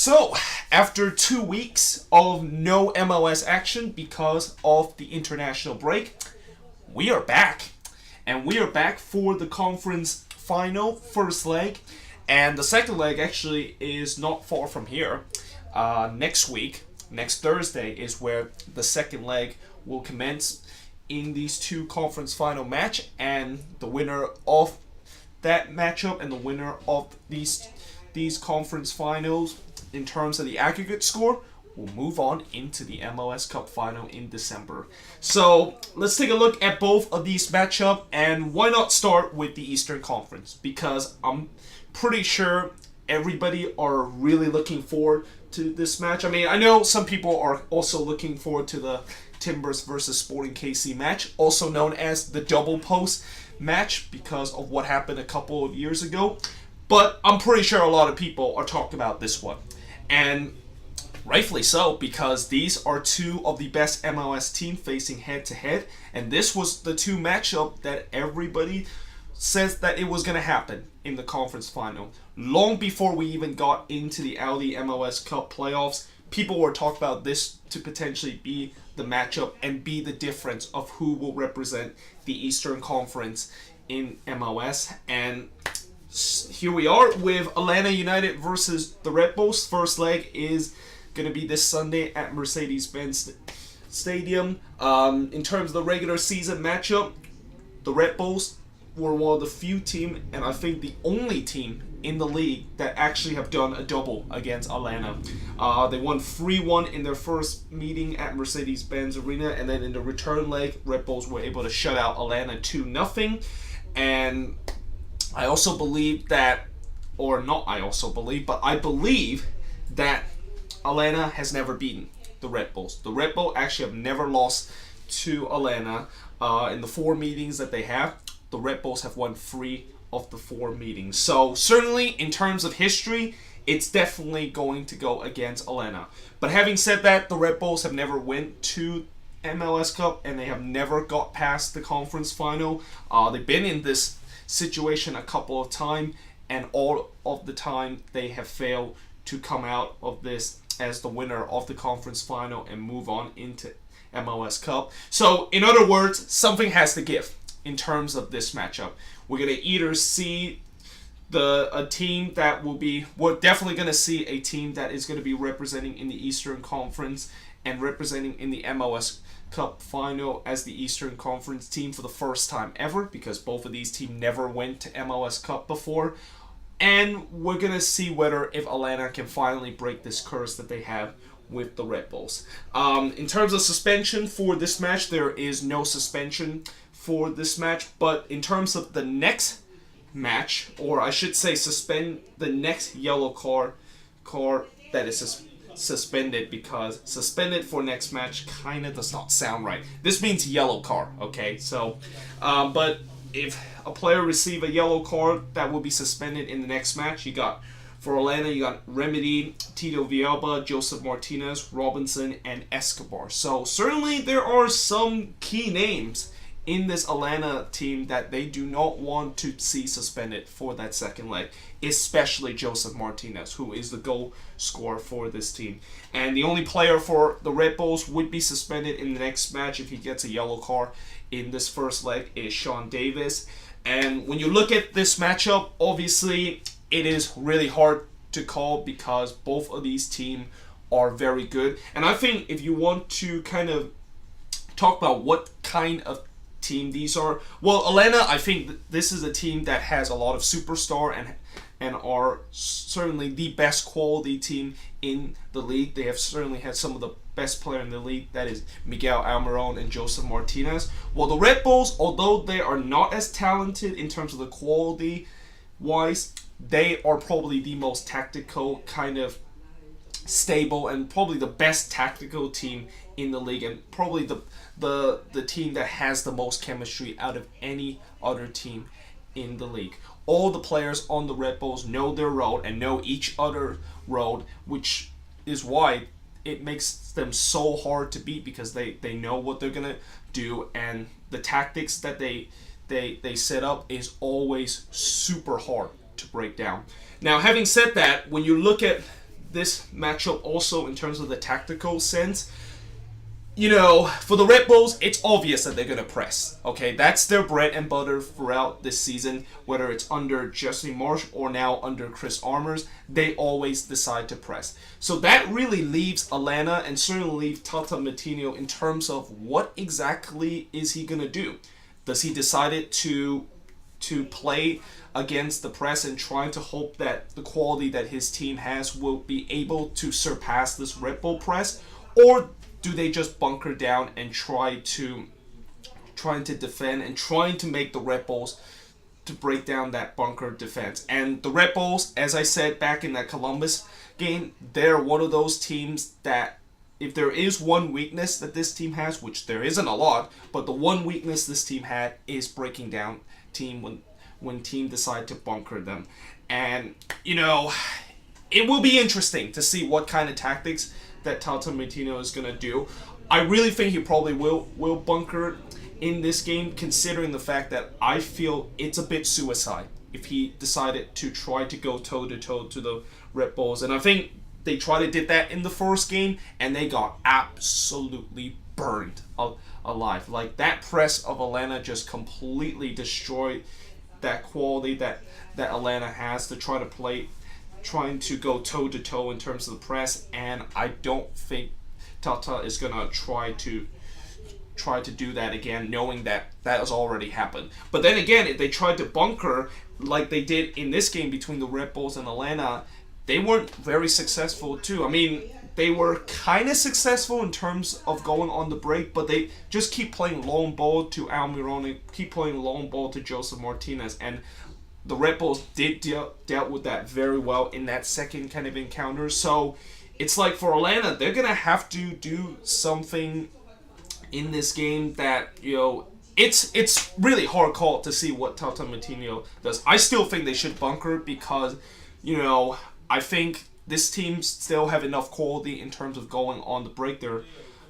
So, after 2 weeks of no MLS action because of the international break, we are back. And we are back for the conference final, first leg. And the second leg actually is not far from here. Next week, next Thursday, is where the second leg will commence in these two conference final match. And the winner of that matchup and the winner of these conference finals in terms of the aggregate score will move on into the MLS Cup final in December. So let's take a look at both of these matchups, and why not start with the Eastern Conference, because I'm pretty sure everybody are really looking forward to this match. I mean, I know some people are also looking forward to the Timbers versus Sporting KC match, also known as the double post match because of what happened a couple of years ago. But I'm pretty sure a lot of people are talking about this one. And rightfully so, because these are two of the best MLS teams facing head-to-head. And this was the two matchup that everybody says that it was going to happen in the conference final. Long before we even got into the Audi MLS Cup playoffs, people were talking about this to potentially be the matchup and be the difference of who will represent the Eastern Conference in MLS. And here we are with Atlanta United versus the Redbulls. First leg is going to be this Sunday at Mercedes-Benz Stadium. In terms of the regular season matchup, the Redbulls were one of the few teams, and I think the only team in the league that actually have done a double against Atlanta. They won 3-1 in their first meeting at Mercedes-Benz Arena, and then in the return leg, Redbulls were able to shut out Atlanta 2-0. And I also believe that, or not I also believe, but I believe that Atlanta has never beaten the Redbulls. The Redbulls actually have never lost to Atlanta. In the 4 meetings that they have, the Redbulls have won 3 of the 4 meetings. So certainly in terms of history, it's definitely going to go against Atlanta. But having said that, the Redbulls have never went to MLS Cup and they have never got past the conference final. They've been in this situation a couple of times, and all of the time they have failed to come out of this as the winner of the conference final and move on into MLS Cup. So in other words, something has to give in terms of this matchup. We're going to either see a team that we're definitely going to see a team that is going to be representing in the Eastern Conference and representing in the MLS Cup final as the Eastern Conference team for the first time ever, because both of these teams never went to MLS Cup before. And we're going to see whether if Atlanta can finally break this curse that they have with the Redbulls. In terms of suspension for this match, there is no suspension for this match, but in terms of the next match, or I should say suspend the next yellow card that is suspended, because suspended for next match kind of does not sound right. This means yellow card, okay? So, but if a player receive a yellow card, that will be suspended in the next match. For Atlanta, you got Remedy, Tito Villalba, Joseph Martinez, Robinson, and Escobar. So certainly there are some key names in this Atlanta team that they do not want to see suspended for that second leg, especially Joseph Martinez, who is the goal scorer for this team. And the only player for the Redbulls would be suspended in the next match if he gets a yellow card in this first leg is Sean Davis. And when you look at this matchup, obviously it is really hard to call because both of these teams are very good. And I think if you want to kind of talk about what kind of team these are, well, Atlanta, I think this is a team that has a lot of superstar and are certainly the best quality team in the league. They have certainly had some of the best player in the league, that is Miguel Almiron and Joseph Martinez. Well, the Redbulls, although they are not as talented in terms of the quality wise, they are probably the most tactical, kind of stable, and probably the best tactical team in the league, and probably the team that has the most chemistry out of any other team in the league. All the players on the Redbulls know their role and know each other role, which is why it makes them so hard to beat, because they know what they're gonna do, and the tactics that they set up is always super hard to break down. Now, having said that, when you look at this matchup also in terms of the tactical sense. For the Red Bulls, it's obvious that they're going to press. Okay, that's their bread and butter throughout this season, whether it's under Jesse Marsch or now under Chris Armers, they always decide to press. So that really leaves Alana and certainly leaves Tata Martino in terms of what exactly is he going to do. Does he decide to play against the press and trying to hope that the quality that his team has will be able to surpass this Red Bull press, or do they just bunker down and trying to defend and trying to make the Red Bulls to break down that bunker defense? And the Red Bulls, as I said back in that Columbus game, they're one of those teams that if there is one weakness that this team has, which there isn't a lot, but the one weakness this team had is breaking down team when team decide to bunker them. And, it will be interesting to see what kind of tactics that Tata Martino is going to do. I really think he probably will bunker in this game, considering the fact that I feel it's a bit suicide if he decided to try to go toe-to-toe to the Red Bulls. And I think they did that in the first game, and they got absolutely burned alive. Like, that press of Atlanta just completely destroyed that quality that Atlanta has to trying to go toe-to-toe in terms of the press, and I don't think Tata is going to try to do that again, knowing that has already happened. But then again, if they tried to bunker like they did in this game between the Red Bulls and Atlanta, they weren't very successful too. I mean, they were kind of successful in terms of going on the break, but they just keep playing long ball to Almirón, keep playing long ball to Joseph Martinez, and the Red Bulls did dealt with that very well in that second kind of encounter. So it's like for Atlanta, they're going to have to do something in this game that, it's really hard call to see what Tata Martino does. I still think they should bunker because, I think this team still have enough quality in terms of going on the break. They're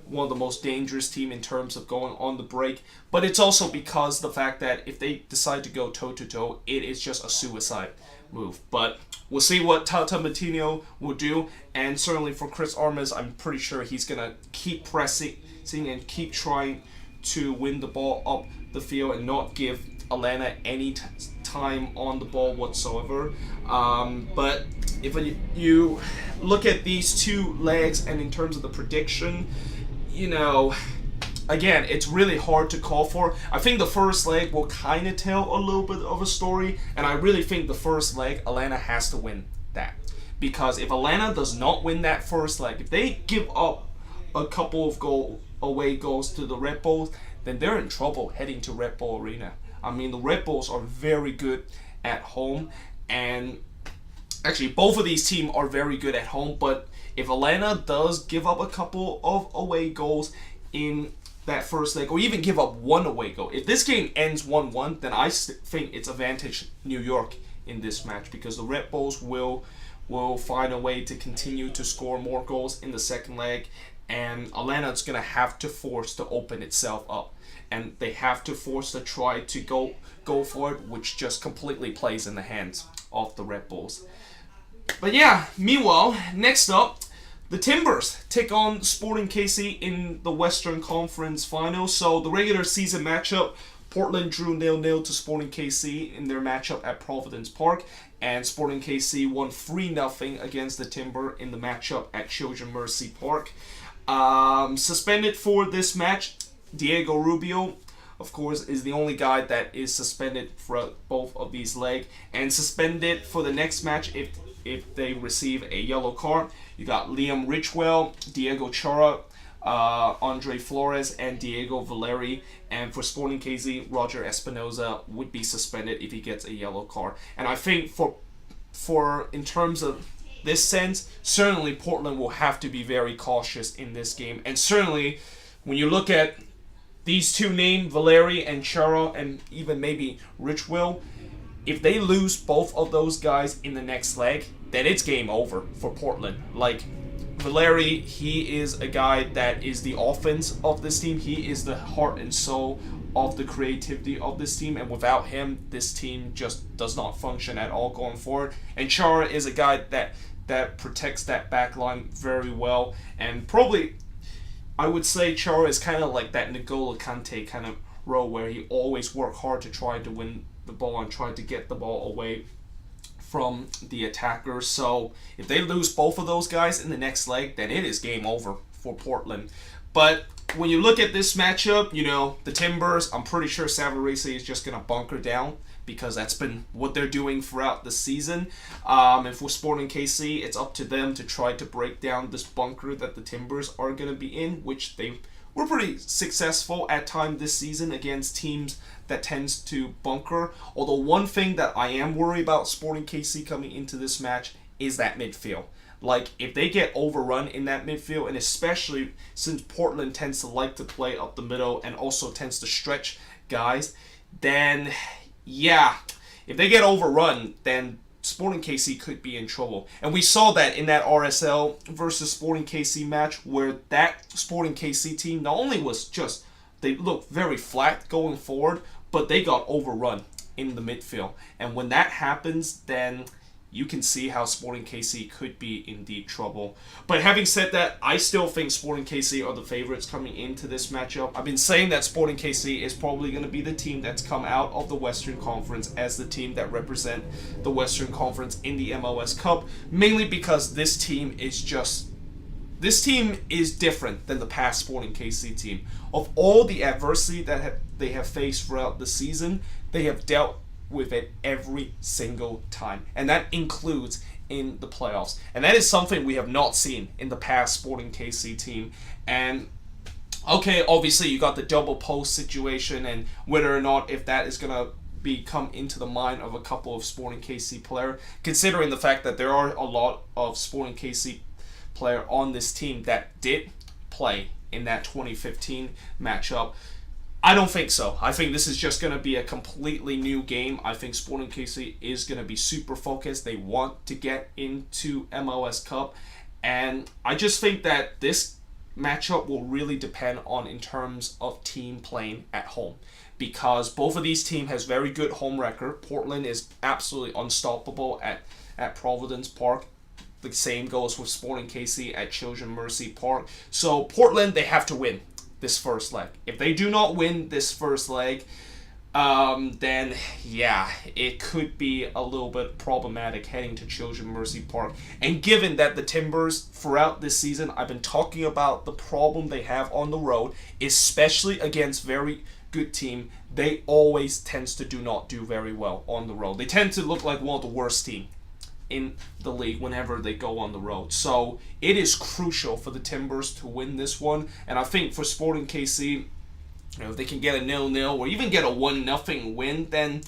one of the most dangerous team in terms of going on the break, but it's also because the fact that if they decide to go toe-to-toe, it is just a suicide move. But we'll see what Tata Martino will do, and certainly for Chris Armas, I'm pretty sure he's going to keep pressing and keep trying to win the ball up the field and not give Atlanta any time on the ball whatsoever. But if you look at these two legs and in terms of the prediction, again, it's really hard to call for. I think the first leg will kind of tell a little bit of a story, and I really think the first leg, Atlanta has to win that. Because if Atlanta does not win that first leg, if they give up a couple of away goals to the Red Bulls, then they're in trouble heading to Red Bull Arena. I mean, the Red Bulls are very good at home, and actually both of these teams are very good at home, but if Atlanta does give up a couple of away goals in that first leg, or even give up one away goal, if this game ends 1-1, then I think it's advantage New York in this match, because the Red Bulls will find a way to continue to score more goals in the second leg, and Atlanta's going to have to force to open itself up, and they have to force to try to go for it, which just completely plays in the hands of the Red Bulls. But yeah, meanwhile, next up, the Timbers take on Sporting KC in the Western Conference Final. So the regular season matchup, Portland drew 0-0 to Sporting KC in their matchup at Providence Park, and Sporting KC won 3-0 against the Timber in the matchup at Children Mercy Park. Suspended for this match, Diego Rubio, of course, is the only guy that is suspended for both of these legs, and suspended for the next match if they receive a yellow card. You got Liam Richwell, Diego Chara, Andre Flores, and Diego Valeri. And for Sporting KZ, Roger Espinoza would be suspended if he gets a yellow card. And I think for in terms of this sense, certainly Portland will have to be very cautious in this game. And certainly, when you look at these two names, Valeri and Chara, and even maybe Richwell, if they lose both of those guys in the next leg, then it's game over for Portland. Like, Valeri, he is a guy that is the offense of this team. He is the heart and soul of the creativity of this team, and without him, this team just does not function at all going forward. And Chara is a guy that that protects that back line very well. And probably, I would say Chara is kind of like that N'Golo Kante kind of role where he always worked hard to try to win the ball and try to get the ball away from the attacker. So if they lose both of those guys in the next leg, then it is game over for Portland. But when you look at this matchup, the Timbers, I'm pretty sure Savarese is just going to bunker down because that's been what they're doing throughout the season. And for Sporting KC, it's up to them to try to break down this bunker that the Timbers are going to be in, which they were pretty successful at times this season against teams that tends to bunker. Although one thing that I am worried about Sporting KC coming into this match is that midfield. Like, if they get overrun in that midfield, and especially since Portland tends to like to play up the middle and also tends to stretch guys, then, yeah, if they get overrun, then Sporting KC could be in trouble. And we saw that in that RSL versus Sporting KC match where that Sporting KC team not only was just, they looked very flat going forward, but they got overrun in the midfield. And when that happens, then you can see how Sporting KC could be in deep trouble. But having said that, I still think Sporting KC are the favorites coming into this matchup. I've been saying that Sporting KC is probably going to be the team that's come out of the Western Conference as the team that represent the Western Conference in the MLS Cup, mainly because this team is different than the past Sporting KC team. Of all the adversity that they have faced throughout the season, they have dealt with it every single time, and that includes in the playoffs, and that is something we have not seen in the past Sporting KC team. And okay, obviously you got the double post situation, and whether or not if that is gonna come into the mind of a couple of Sporting KC player, considering the fact that there are a lot of Sporting KC player on this team that did play in that 2015 matchup. I don't think so. I think this is just going to be a completely new game. I think Sporting KC is going to be super focused. They want to get into MLS Cup. And I just think that this matchup will really depend on in terms of team playing at home. Because both of these teams has very good home record. Portland is absolutely unstoppable at Providence Park. The same goes with Sporting KC at Children Mercy Park. So Portland, they have to win this first leg. If they do not win this first leg, then yeah, it could be a little bit problematic heading to Children Mercy Park. And given that the Timbers throughout this season, I've been talking about the problem they have on the road, especially against very good team, they always tends to not do very well on the road. They tend to look like one of the worst teams in the league whenever they go on the road. So it is crucial for the Timbers to win this one. And I think for Sporting KC, if they can get a 0-0 or even get a 1-0 win, then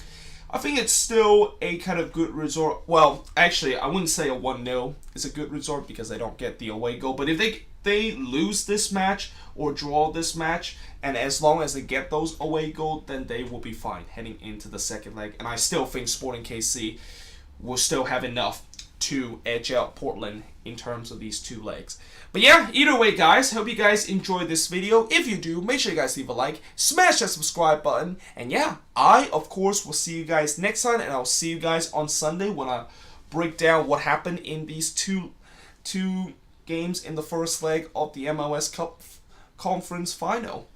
I think it's still a kind of good result. Well, actually, I wouldn't say a 1-0 is a good result because they don't get the away goal. But if they lose this match or draw this match, and as long as they get those away goals, then they will be fine heading into the second leg. And I still think Sporting KC will still have enough to edge out Portland in terms of these two legs. But yeah, either way guys, hope you guys enjoyed this video. If you do, make sure you guys leave a like, smash that subscribe button, and yeah, I of course will see you guys next time, and I'll see you guys on Sunday when I break down what happened in these two games in the first leg of the MLS Cup Conference Final.